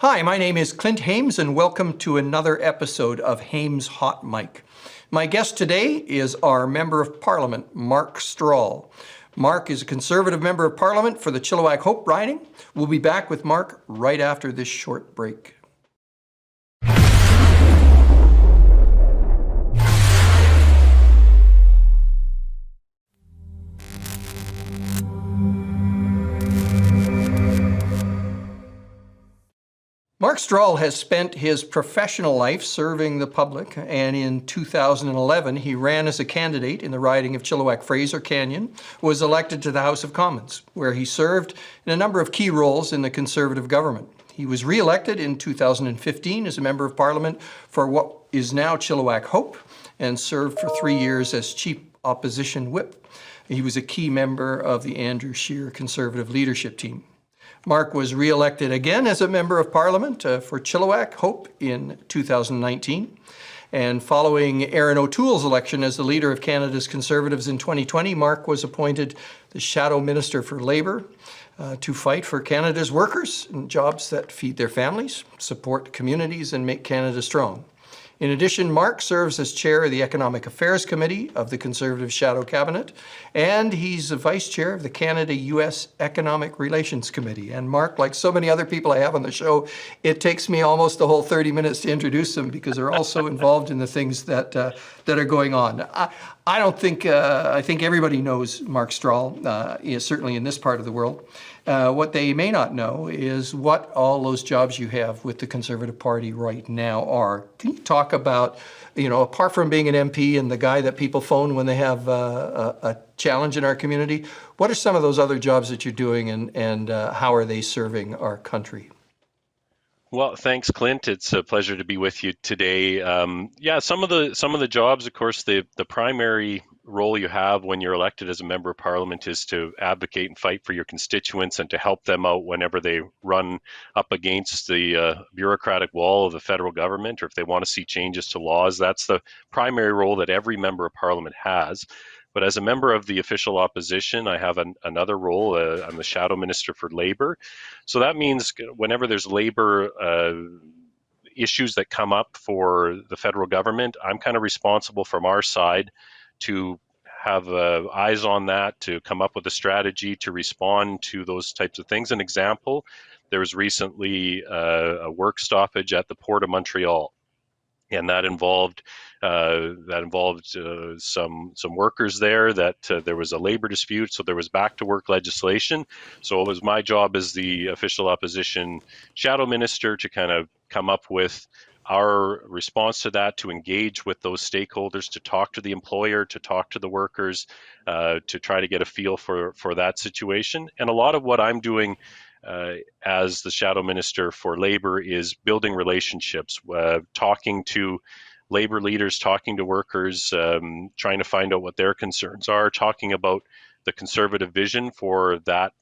Hi, my name is Clint Hames, and welcome to another episode of Hames Hot Mic. My guest today is our Member of Parliament, Mark Strahl. Mark is a Conservative Member of Parliament for the Chilliwack-Hope riding. We'll be back with Mark right after this short break. Mark Strahl has spent his professional life serving the public, and in 2011 he ran as a candidate in the riding of Chilliwack-Fraser Canyon, was elected to the House of Commons, where he served in a number of key roles in the Conservative government. He was re-elected in 2015 as a Member of Parliament for what is now Chilliwack-Hope, and served for 3 years as Chief Opposition Whip. He was a key member of the Andrew Scheer Conservative leadership team. Mark was re-elected again as a Member of Parliament for Chilliwack-Hope in 2019. And following Aaron O'Toole's election as the leader of Canada's Conservatives in 2020, Mark was appointed the Shadow Minister for Labour to fight for Canada's workers and jobs that feed their families, support communities, and make Canada strong. In addition, Mark serves as chair of the Economic Affairs Committee of the Conservative Shadow Cabinet, and he's the vice chair of the Canada-US Economic Relations Committee. And Mark, like so many other people I have on the show, it takes me almost the whole 30 minutes to introduce them because they're all so involved in the things that are going on. I think everybody knows Mark Strahl, certainly in this part of the world. What they may not know is what all those jobs you have with the Conservative Party right now are. Can you talk about, apart from being an MP and the guy that people phone when they have a challenge in our community, what are some of those other jobs that you're doing, and how are they serving our country? Well, thanks, Clint. It's a pleasure to be with you today. Some of the jobs, of course, the primary role you have when you're elected as a Member of Parliament is to advocate and fight for your constituents and to help them out whenever they run up against the bureaucratic wall of the federal government, or if they want to see changes to laws. That's the primary role that every Member of Parliament has. But as a member of the official opposition, I have another role. I'm the Shadow Minister for Labour. So that means whenever there's labour issues that come up for the federal government, I'm kind of responsible from our side to have eyes on that, to come up with a strategy to respond to those types of things. An example, there was recently a work stoppage at the Port of Montreal. And that involved some workers there. That there was a labor dispute, so there was back to work legislation. So it was my job as the official opposition shadow minister to kind of come up with our response to that, to engage with those stakeholders, to talk to the employer, to talk to the workers, to try to get a feel for that situation. And a lot of what I'm doing as the Shadow Minister for Labour is building relationships, talking to labor leaders, talking to workers, trying to find out what their concerns are, talking about the Conservative vision for that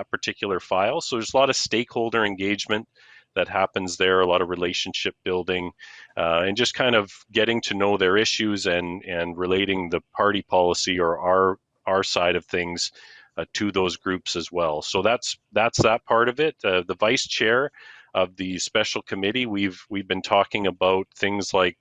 particular file. So there's a lot of stakeholder engagement that happens there, a lot of relationship building, and just kind of getting to know their issues and relating the party policy or our side of things to those groups as well. So that's that part of it. The vice chair of the special committee, we've been talking about things like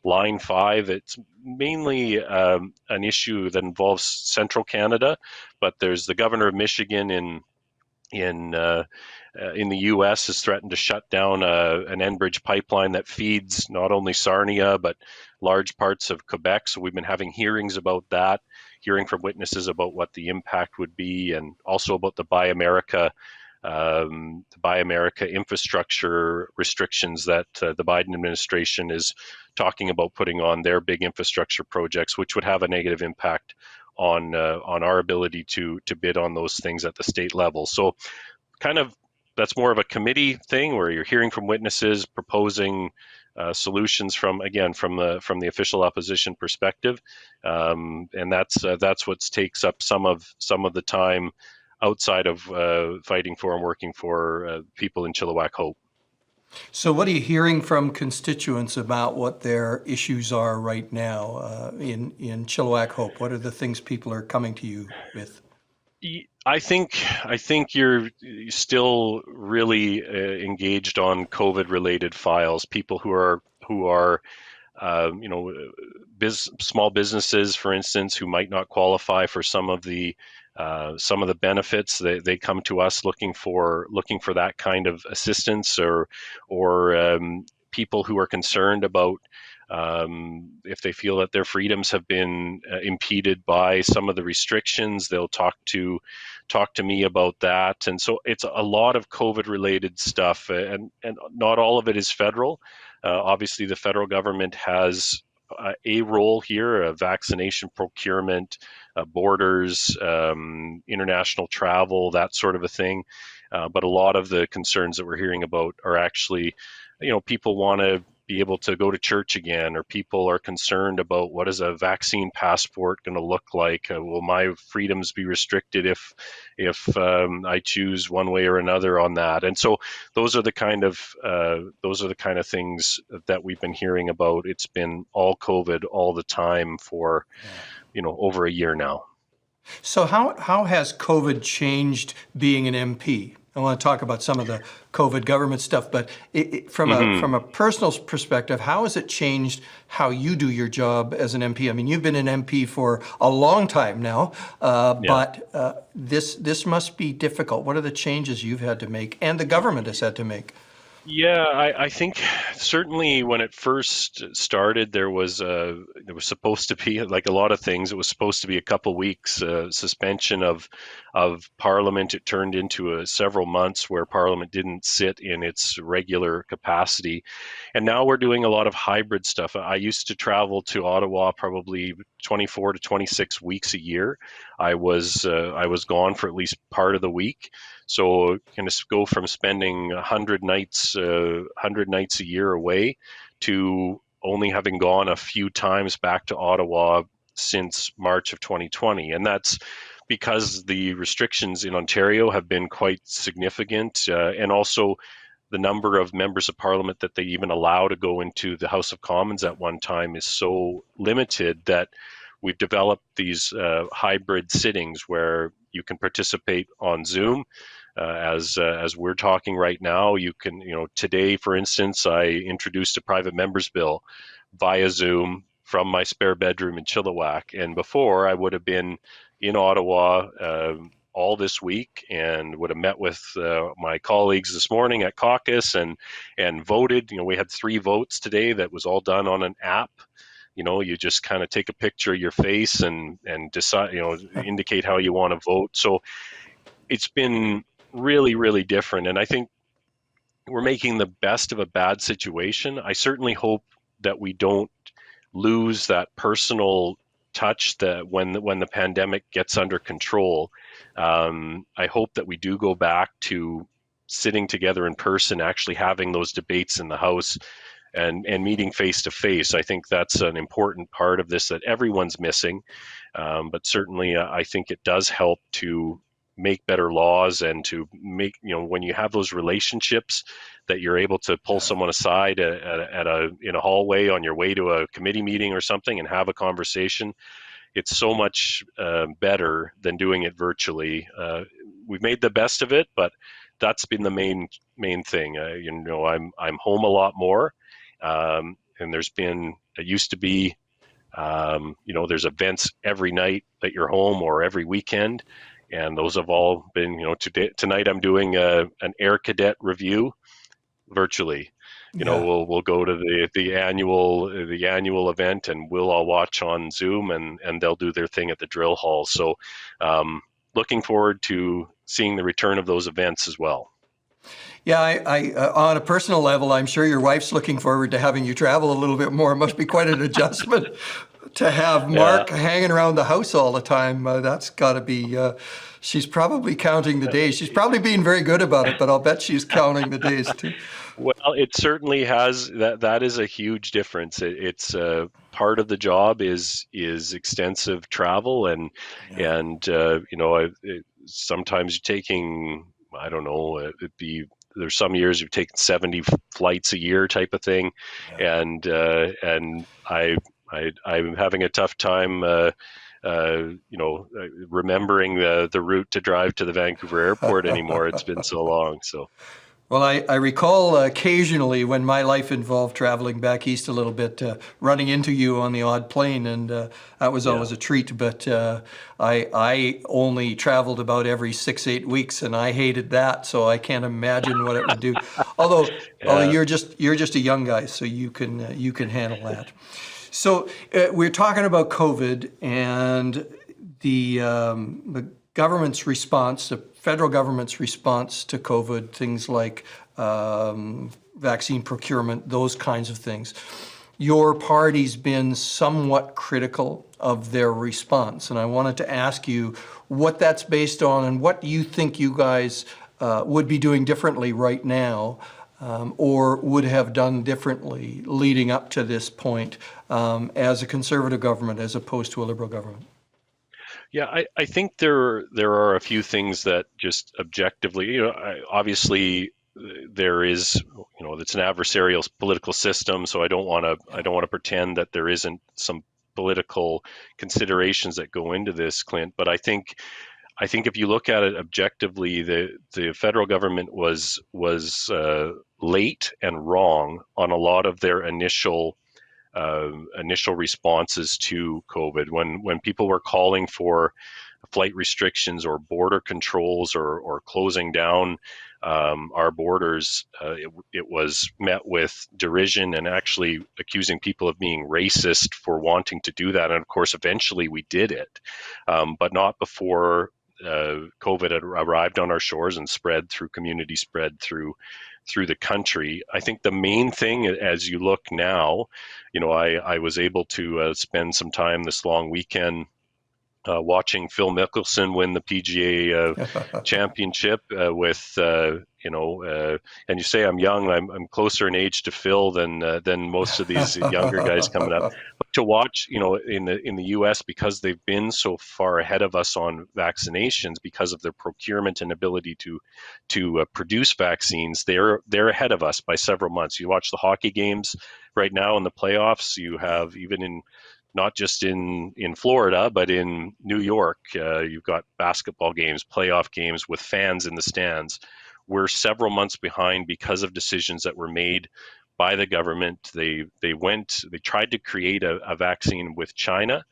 Line 5. It's mainly an issue that involves central Canada, but there's the governor of Michigan in the U.S. has threatened to shut down an Enbridge pipeline that feeds not only Sarnia but large parts of Quebec. So we've been having hearings about that, hearing from witnesses about what the impact would be, and also about the Buy America infrastructure restrictions that the Biden administration is talking about putting on their big infrastructure projects, which would have a negative impact on our ability to bid on those things at the state level. So kind of that's more of a committee thing where you're hearing from witnesses, proposing solutions from the official opposition perspective, and that's what takes up some of the time outside of fighting for and working for people in Chilliwack-Hope. So what are you hearing from constituents about what their issues are right now in Chilliwack-Hope? What are the things people are coming to you with? I think you're still really engaged on COVID related files. People who are you know, small businesses, for instance, who might not qualify for some of the benefits. They come to us looking for that kind of assistance, or people who are concerned about if they feel that their freedoms have been impeded by some of the restrictions. They'll talk to me about that, and so it's a lot of COVID related stuff, and not all of it is federal. Obviously, the federal government has a role here: vaccination procurement, borders, international travel, that sort of a thing. But a lot of the concerns that we're hearing about are actually, people want to be able to go to church again, or people are concerned about what is a vaccine passport going to look like. Will my freedoms be restricted if I choose one way or another on that? And so those are the kind of things that we've been hearing about. It's been all COVID all the time for over a year now. So how has COVID changed being an MP? I want to talk about some of the COVID government stuff, but from a personal perspective, how has it changed how you do your job as an MP? I mean, you've been an MP for a long time now, but this must be difficult. What are the changes you've had to make and the government has had to make? Yeah, I think certainly when it first started, there was supposed to be, like a lot of things, it was supposed to be a couple weeks suspension of Parliament. It turned into several months where Parliament didn't sit in its regular capacity, and now we're doing a lot of hybrid stuff. I used to travel to Ottawa probably 24 to 26 weeks a year. I was gone for at least part of the week. So kind of go from spending 100 nights a year away to only having gone a few times back to Ottawa since March of 2020. And that's because the restrictions in Ontario have been quite significant, and also the number of members of parliament that they even allow to go into the House of Commons at one time is so limited that we've developed these hybrid sittings where you can participate on Zoom. As we're talking right now, you can, today, for instance, I introduced a private members bill via Zoom from my spare bedroom in Chilliwack. And before, I would have been in Ottawa all this week and would have met with my colleagues this morning at caucus and voted. We had 3 votes today that was all done on an app. You just kind of take a picture of your face and decide, indicate how you want to vote. So it's been really, really different. And I think we're making the best of a bad situation. I certainly hope that we don't lose that personal touch that when the pandemic gets under control. I hope that we do go back to sitting together in person, actually having those debates in the House and meeting face to face. I think that's an important part of this that everyone's missing. But certainly I think it does help to make better laws and to make, when you have those relationships that you're able to pull someone aside in a hallway on your way to a committee meeting or something and have a conversation. It's so much better than doing it virtually. We've made the best of it, but that's been the main thing. I'm home a lot more, and it used to be, there's events every night that you're home or every weekend. And those have all been, tonight I'm doing an Air Cadet review virtually. We'll go to the annual event, and we'll all watch on Zoom, and they'll do their thing at the drill hall. So looking forward to seeing the return of those events as well. Yeah, I on a personal level, I'm sure your wife's looking forward to having you travel a little bit more. It must be quite an adjustment to have Mark hanging around the house all the time. That's got to be, she's probably counting the days. She's probably being very good about it, but I'll bet she's counting the days too. Well, it certainly has. That is a huge difference. It's part of the job is extensive travel, and sometimes you're taking, I don't know, there's some years you've taken 70 flights a year type of thing, and I'm having a tough time, remembering the route to drive to the Vancouver airport anymore. It's been so long. So. Well, I recall occasionally when my life involved traveling back east a little bit, running into you on the odd plane, and that was always a treat. But I only traveled about every 6-8 weeks, and I hated that. So I can't imagine what it would do. Although you're just a young guy, so you can handle that. So we're talking about COVID and the government's response, the federal government's response to COVID, things like vaccine procurement, those kinds of things. Your party's been somewhat critical of their response, and I wanted to ask you what that's based on and what you think you guys would be doing differently right now, or would have done differently leading up to this point as a conservative government as opposed to a liberal government. Yeah, I think there are a few things that just objectively, obviously there is, it's an adversarial political system, so I don't want to pretend that there isn't some political considerations that go into this, Clint. But I think if you look at it objectively, the federal government was late and wrong on a lot of their initial responses to COVID. When people were calling for flight restrictions or border controls or closing down our borders, it was met with derision and actually accusing people of being racist for wanting to do that. And of course, eventually we did it, but not before COVID had arrived on our shores and spread through the country. I think the main thing, as you look now, I was able to spend some time this long weekend watching Phil Mickelson win the PGA championship with, and you say I'm young, I'm closer in age to Phil than most of these younger guys coming up. But to watch, in the U.S., because they've been so far ahead of us on vaccinations, because of their procurement and ability to produce vaccines, they're ahead of us by several months. You watch the hockey games right now in the playoffs. You have even not just in Florida, but in New York, you've got basketball games, playoff games with fans in the stands. We're several months behind because of decisions that were made by the government. They tried to create a vaccine with China,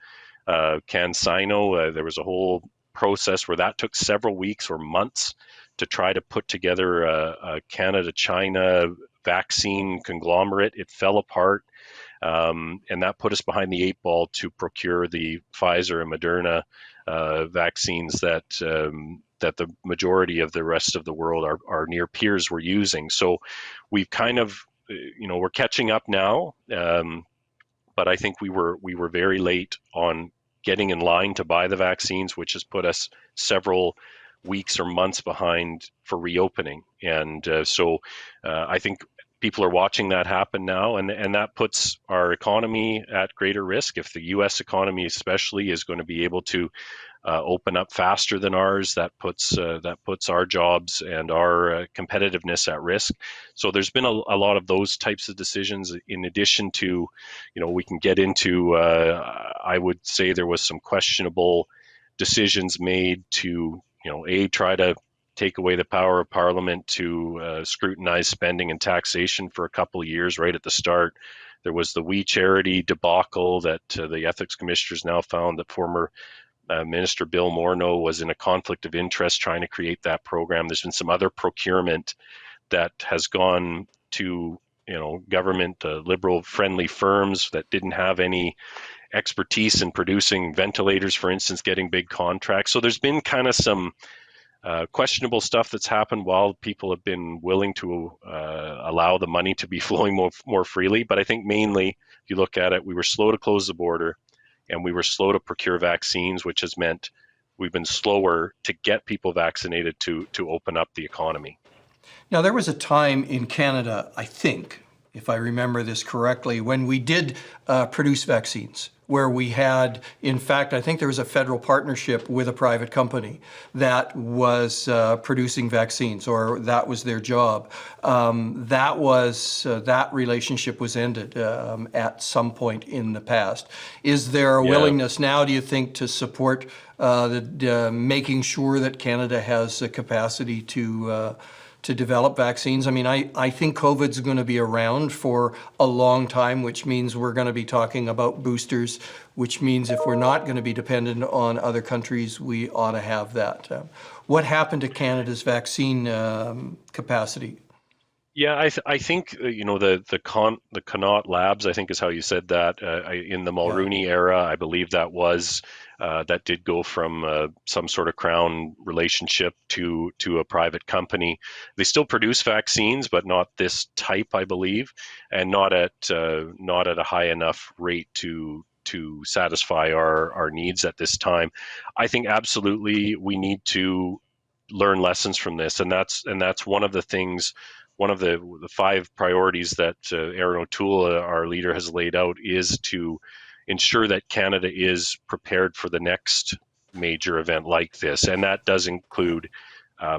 CanSino. There was a whole process where that took several weeks or months to try to put together a Canada-China vaccine conglomerate. It fell apart. And that put us behind the 8 ball to procure the Pfizer and Moderna vaccines that the majority of the rest of the world, our near peers, were using. So we've kind of, we're catching up now, but I think we were very late on getting in line to buy the vaccines, which has put us several weeks or months behind for reopening. And so I think people are watching that happen now, and that puts our economy at greater risk. If the U.S. economy especially is going to be able to open up faster than ours, that puts our jobs and our competitiveness at risk. So there's been a lot of those types of decisions. In addition to, we can get into, I would say there was some questionable decisions made to, try to take away the power of Parliament to scrutinize spending and taxation for a couple of years right at the start. There was the We Charity debacle that the ethics commissioners now found that former Minister Bill Morneau was in a conflict of interest trying to create that program. There's been some other procurement that has gone to government liberal-friendly firms that didn't have any expertise in producing ventilators, for instance, getting big contracts. So there's been kind of some questionable stuff that's happened while people have been willing to allow the money to be flowing more freely. But I think mainly, if you look at it, we were slow to close the border and we were slow to procure vaccines, which has meant we've been slower to get people vaccinated to open up the economy. Now, there was a time in Canada, I think, if I remember this correctly, when we did produce vaccines. where we had, in fact, I think there was a federal partnership with a private company that was producing vaccines, or that was their job. That relationship was ended at some point in the past. Is there a willingness now, do you think, to support making sure that Canada has the capacity to develop vaccines? I mean, I think COVID's going to be around for a long time, which means we're going to be talking about boosters, which means if we're not going to be dependent on other countries, we ought to have that. What happened to Canada's vaccine capacity? Yeah, I think the Connaught Labs, I think is how you said that, in the Mulroney era. I believe that did go from some sort of crown relationship to a private company. They still produce vaccines, but not this type, I believe, and not at a high enough rate to satisfy our needs at this time. I think absolutely we need to learn lessons from this, and that's one of the things. One of the 5 priorities that Aaron O'Toole, our leader, has laid out is to ensure that Canada is prepared for the next major event like this. And that does include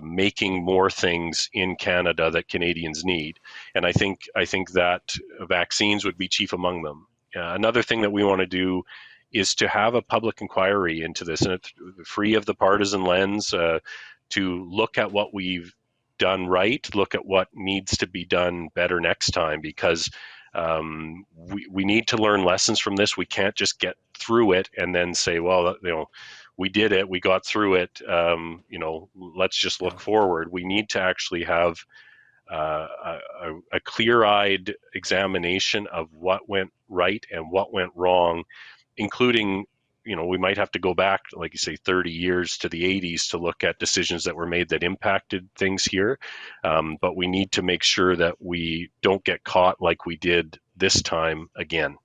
making more things in Canada that Canadians need. And I think that vaccines would be chief among them. Another thing that we want to do is to have a public inquiry into this, and it's free of the partisan lens, to look at what we've done right, look at what needs to be done better next time, because we need to learn lessons from this. We can't just get through it and then say, well, we did it, we got through it, let's just look forward. We need to actually have a clear-eyed examination of what went right and what went wrong, including, we might have to go back, like you say, 30 years to the 80s to look at decisions that were made that impacted things here. But we need to make sure that we don't get caught like we did this time again.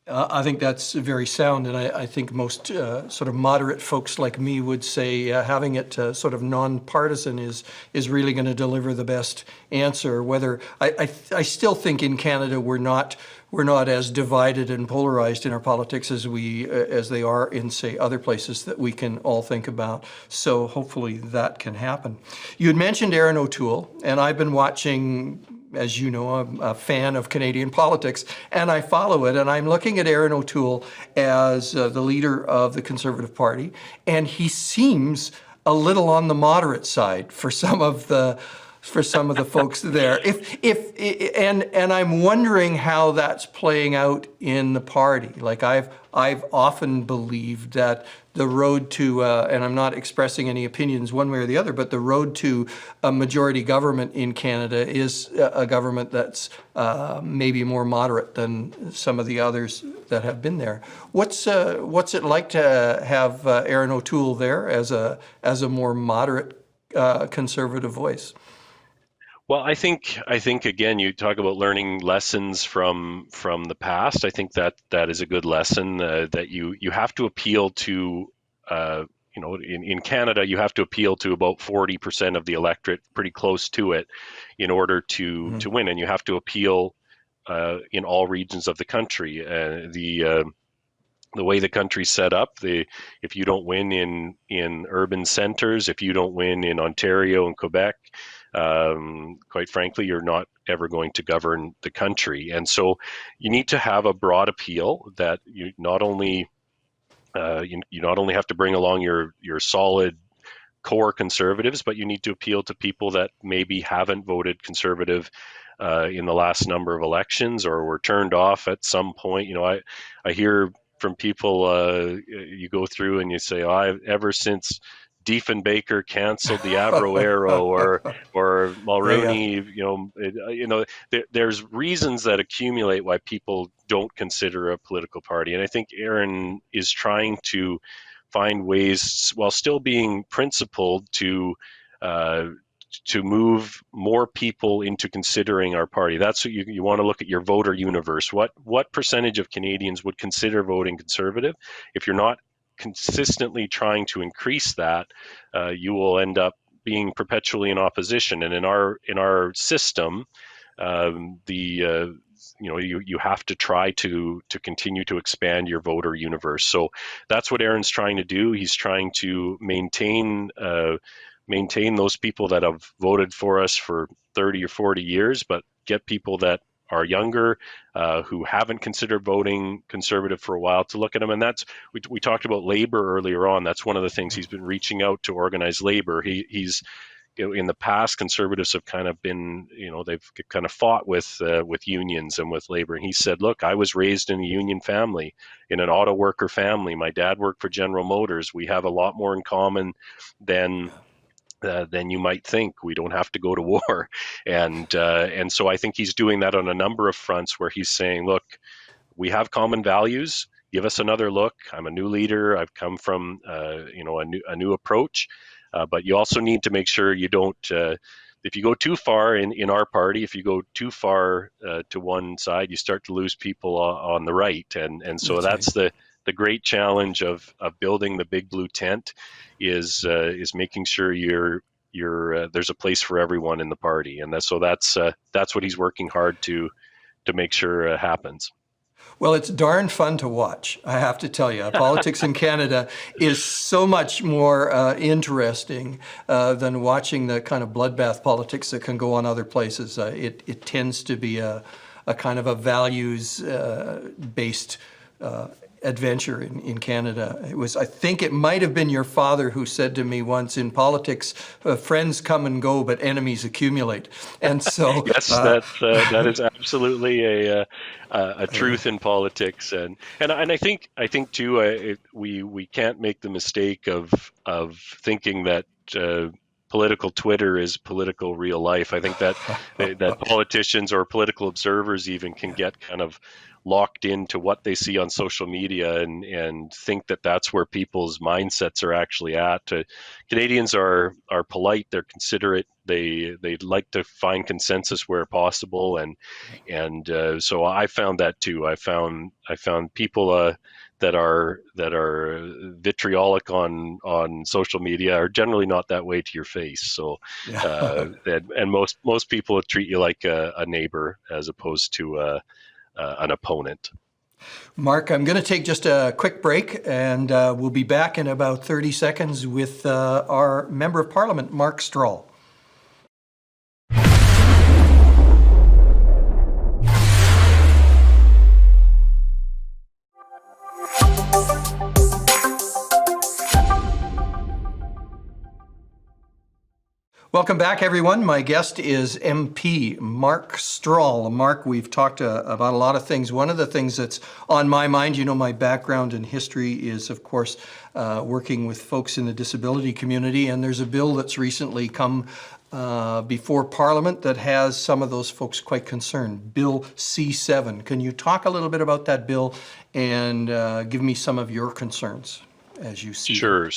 I think that's very sound, and I think most sort of moderate folks like me would say having it sort of nonpartisan is really going to deliver the best answer. Whether I still think in Canada we're not as divided and polarized in our politics as they are in, say, other places that we can all think about. So hopefully that can happen. You had mentioned Aaron O'Toole, and I've been watching. As you know, I'm a fan of Canadian politics, and I follow it. And I'm looking at Aaron O'Toole as the leader of the Conservative Party, and he seems a little on the moderate side for some of the folks there. And I'm wondering how that's playing out in the party. Like I've often believed that the road to, and I'm not expressing any opinions one way or the other, but the road to a majority government in Canada is a government that's maybe more moderate than some of the others that have been there. What's it like to have Aaron O'Toole there as a more moderate conservative voice? Well, I think again, you talk about learning lessons from the past. I think that is a good lesson, that you have to appeal to, in Canada, you have to appeal to about 40% of the electorate, pretty close to it, in order to win, and you have to appeal in all regions of the country. The way the country's set up, if you don't win in urban centers, if you don't win in Ontario and Quebec, quite frankly, you're not ever going to govern the country. And so you need to have a broad appeal that you not only have to bring along your solid core conservatives, but you need to appeal to people that maybe haven't voted conservative in the last number of elections, or were turned off at some point. I hear from people, you go through and you say, ever since Diefenbaker canceled the Avro Arrow, or Mulroney, there's reasons that accumulate why people don't consider a political party. And I think Aaron is trying to find ways, while still being principled, to move more people into considering our party. That's what you want to look at your voter universe. What percentage of Canadians would consider voting Conservative? If you're not consistently trying to increase that, you will end up being perpetually in opposition. And in our system, the you have to try to continue to expand your voter universe. So that's what Aaron's trying to do. He's trying to maintain those people that have voted for us for 30 or 40 years, but get people that are younger, who haven't considered voting Conservative for a while, to look at them. And we talked about labor earlier on. That's one of the things he's been reaching out to organized labor. He's in the past, Conservatives have kind of been, they've kind of fought with unions and with labor. And he said, look, I was raised in a union family, in an auto worker family. My dad worked for General Motors. We have a lot more in common than you might think. We don't have to go to war. And so I think he's doing that on a number of fronts, where he's saying, look, we have common values. Give us another look. I'm a new leader. I've come from a new approach. But you also need to make sure you don't, if you go too far in our party, if you go too far to one side, you start to lose people on the right. And so that's the great challenge of building the big blue tent, is making sure there's a place for everyone in the party. And that's what he's working hard to make sure happens. Well, it's darn fun to watch, I have to tell you. Politics in Canada is so much more interesting than watching the kind of bloodbath politics that can go on other places. It tends to be a kind of a values-based adventure in Canada. I think it might have been your father who said to me once, in politics, friends come and go, but enemies accumulate. And so yes, that is absolutely a truth in politics, and I think too, we can't make the mistake of thinking that political Twitter is political real life. I think that politicians or political observers even can get kind of locked into what they see on social media and think that that's where people's mindsets are actually at. Canadians are polite, they're considerate, they like to find consensus where possible, and so I found that too. I found people that are vitriolic on social media are generally not that way to your face. So and most people treat you like a neighbor as opposed to an opponent. Mark, I'm going to take just a quick break, and we'll be back in about 30 seconds with our Member of Parliament, Mark Strahl. Welcome back, everyone. My guest is MP Mark Strahl. Mark, we've talked about a lot of things. One of the things that's on my mind, my background in history is, of course, working with folks in the disability community, and there's a bill that's recently come before Parliament that has some of those folks quite concerned, Bill C7. Can you talk a little bit about that bill and give me some of your concerns as you see them? Sure.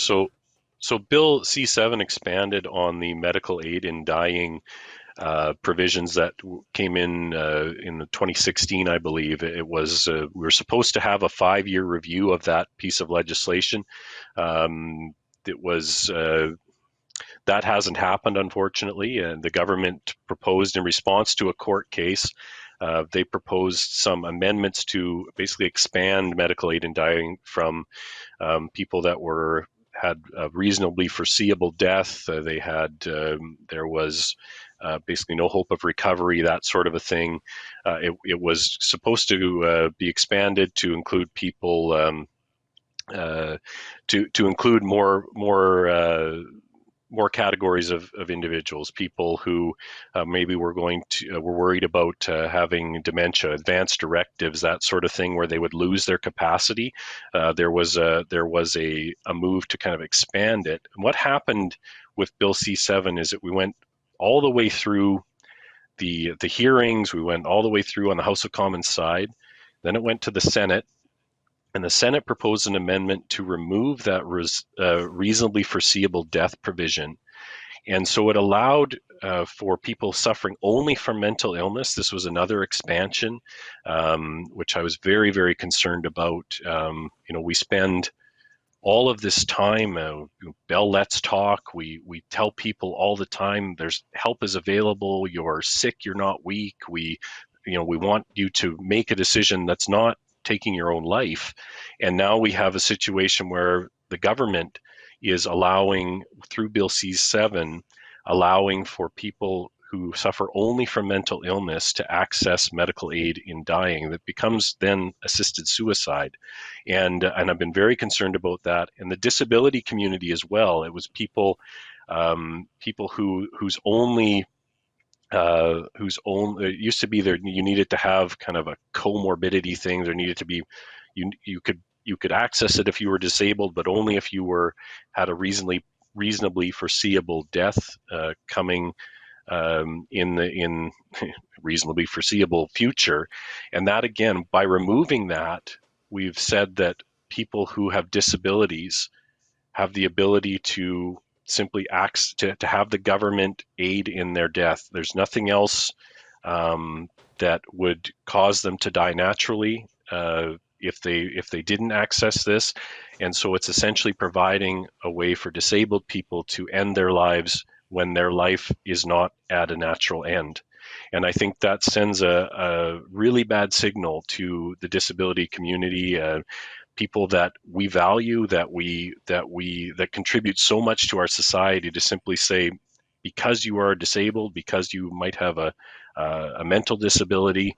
So Bill C7 expanded on the medical aid in dying provisions that came in 2016, I believe. It was we were supposed to have a 5-year review of that piece of legislation. It was that hasn't happened, unfortunately, and the government proposed, in response to a court case, they proposed some amendments to basically expand medical aid in dying from people that had a reasonably foreseeable death. There was basically no hope of recovery, that sort of a thing. It was supposed to be expanded to include people, to include more categories of individuals, people who maybe were worried about having dementia, advanced directives, that sort of thing, where they would lose their capacity. There was a move to kind of expand it. And what happened with Bill C7 is that we went all the way through the hearings, we went all the way through on the House of Commons side, then it went to the Senate. And the Senate proposed an amendment to remove that reasonably foreseeable death provision. And so it allowed for people suffering only from mental illness. This was another expansion, which I was very, very concerned about. We spend all of this time, Bell Let's Talk, we tell people all the time, there's help is available, you're sick, you're not weak. we want you to make a decision that's not taking your own life. And now we have a situation where the government is allowing, through Bill C-7, allowing for people who suffer only from mental illness to access medical aid in dying. That becomes then assisted suicide. And I've been very concerned about that. And the disability community as well. It was people whose only it used to be there, you needed to have kind of a comorbidity thing. There needed to be, you could access it if you were disabled, but only if you had a reasonably foreseeable death coming in reasonably foreseeable future. And that, again, by removing that, we've said that people who have disabilities have the ability to simply to have the government aid in their death. There's nothing else that would cause them to die naturally if they didn't access this. And so it's essentially providing a way for disabled people to end their lives when their life is not at a natural end. And I think that sends a really bad signal to the disability community, people that we value, that contribute so much to our society, to simply say, because you are disabled, because you might have a mental disability,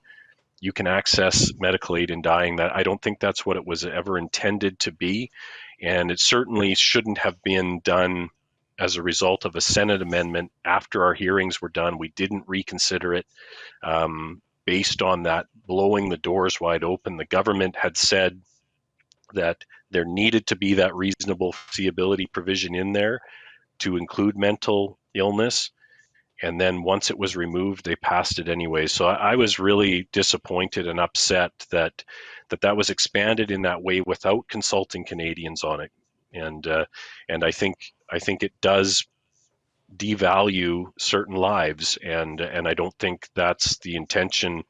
you can access medical aid in dying. That, I don't think that's what it was ever intended to be, and it certainly shouldn't have been done as a result of a Senate amendment after our hearings were done. We didn't reconsider it based on that blowing the doors wide open. The government had said that there needed to be that reasonable foreseeability provision in there to include mental illness. And then once it was removed, they passed it anyway. So I was really disappointed and upset that was expanded in that way without consulting Canadians on it. And I think it does devalue certain lives, and I don't think that's the intention.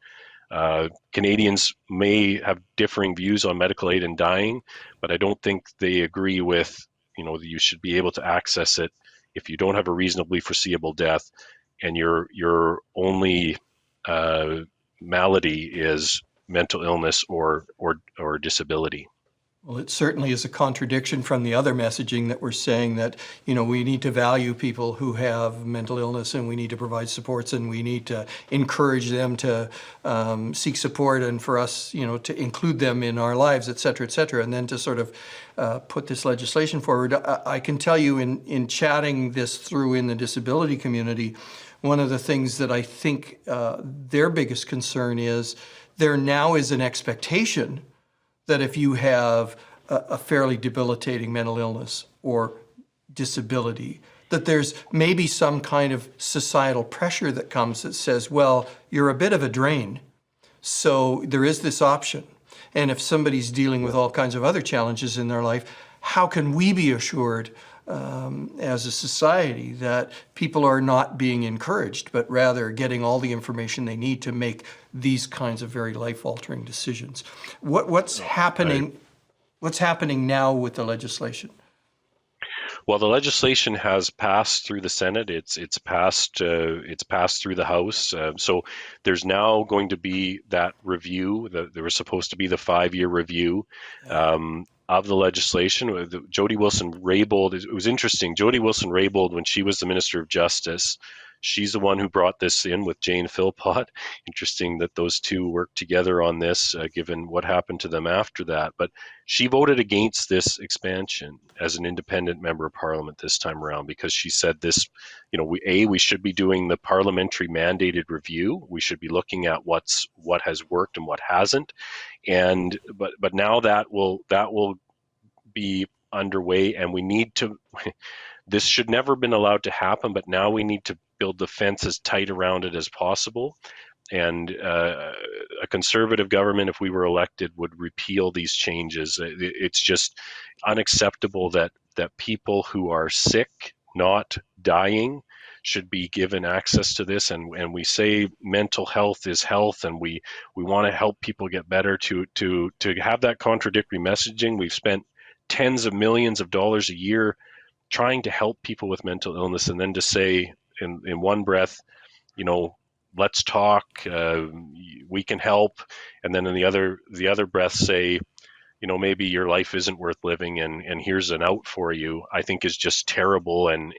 Canadians may have differing views on medical aid in dying, but I don't think they agree with, you should be able to access it if you don't have a reasonably foreseeable death and your only malady is mental illness or disability. Well, it certainly is a contradiction from the other messaging that we're saying that, we need to value people who have mental illness, and we need to provide supports, and we need to encourage them to seek support, and for us, to include them in our lives, et cetera, and then to sort of put this legislation forward. I can tell you in chatting this through in the disability community, one of the things that I think their biggest concern is, there now is an expectation that if you have a fairly debilitating mental illness or disability, that there's maybe some kind of societal pressure that comes that says, well, you're a bit of a drain, so there is this option. And if somebody's dealing with all kinds of other challenges in their life, how can we be assured as a society that people are not being encouraged, but rather getting all the information they need to make these kinds of very life-altering decisions? What's happening? What's happening now with the legislation? Well, the legislation has passed through the Senate. It's passed through the House. So there's now going to be that review. There was supposed to be the 5-year review of the legislation. Jody Wilson-Raybould, it was interesting. Jody Wilson-Raybould, when she was the Minister of Justice, she's the one who brought this in with Jane Philpott. Interesting that those two worked together on this, given what happened to them after that. But she voted against this expansion as an independent member of Parliament this time around, because she said this, we should be doing the parliamentary mandated review. We should be looking at what has worked and what hasn't. But now that will be underway, and we need to. This should never have been allowed to happen, but now we need to build the fence as tight around it as possible. And a conservative government, if we were elected, would repeal these changes. It's just unacceptable that people who are sick, not dying, should be given access to this. And we say mental health is health, and we want to help people get better. To have that contradictory messaging, we've spent tens of millions of dollars a year trying to help people with mental illness, and then to say in one breath, let's talk, we can help, and then in the other breath say, maybe your life isn't worth living, and here's an out for you, I think is just terrible, and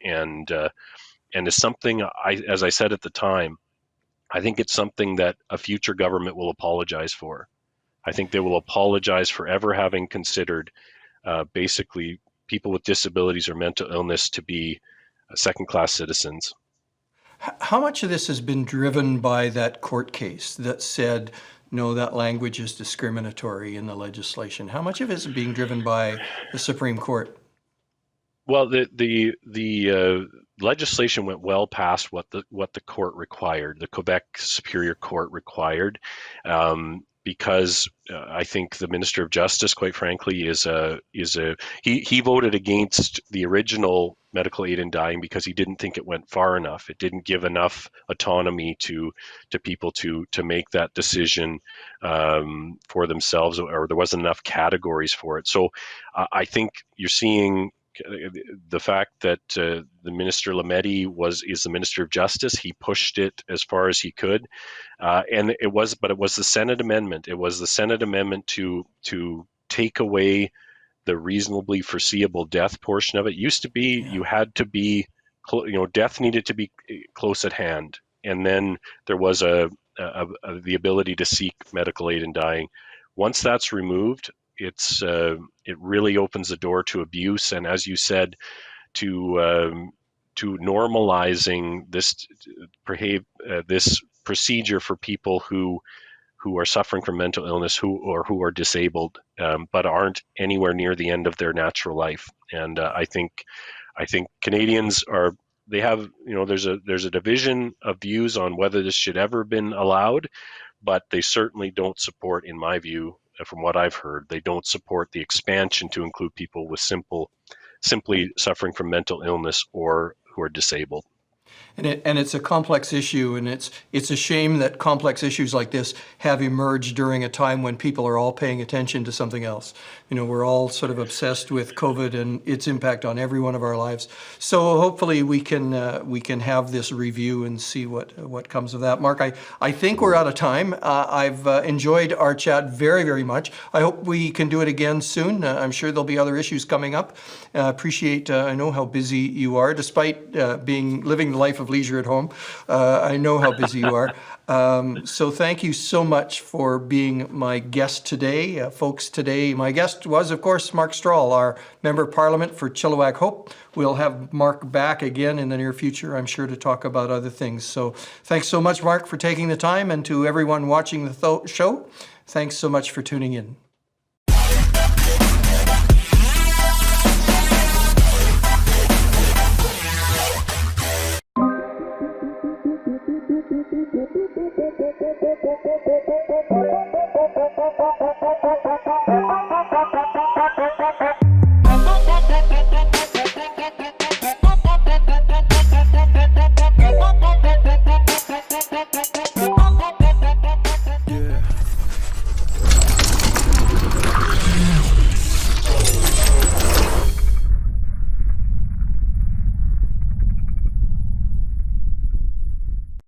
is something, as I said at the time, I think it's something that a future government will apologize for. I think they will apologize for ever having considered basically people with disabilities or mental illness to be second-class citizens. How much of this has been driven by that court case that said, no, that language is discriminatory in the legislation? How much of it is being driven by the Supreme Court? Well, the legislation went well past what the court required, the Quebec Superior Court required, because I think the Minister of Justice, quite frankly, he voted against the original medical aid in dying because he didn't think it went far enough. It didn't give enough autonomy to people to make that decision for themselves, or there wasn't enough categories for it. So I think you're seeing the fact that the Minister Lametti is the Minister of Justice. He pushed it as far as he could, and it was the Senate amendment. It was the Senate amendment to take away the reasonably foreseeable death portion of it. Used to be you had to be, death needed to be close at hand, and then there was the ability to seek medical aid in dying. Once that's removed, it really opens the door to abuse, and as you said, to normalizing this procedure for people who are suffering from mental illness, who are disabled, but aren't anywhere near the end of their natural life. And I think Canadians have there's a division of views on whether this should ever been allowed, but they certainly don't support, in my view, from what I've heard, they don't support the expansion to include people with simply suffering from mental illness or who are disabled. And it's a complex issue, and it's a shame that complex issues like this have emerged during a time when people are all paying attention to something else. We're all sort of obsessed with COVID and its impact on every one of our lives. So hopefully we can have this review and see what comes of that. Mark, I think we're out of time. I've enjoyed our chat very, very much. I hope we can do it again soon. I'm sure there'll be other issues coming up. I know how busy you are, despite living the life of leisure at home. I know how busy you are. So thank you so much for being my guest today. Folks, today my guest was, of course, Mark Strahl, our Member of Parliament for Chilliwack-Hope. We'll have Mark back again in the near future, I'm sure, to talk about other things. So thanks so much, Mark, for taking the time, and to everyone watching the show, thanks so much for tuning in.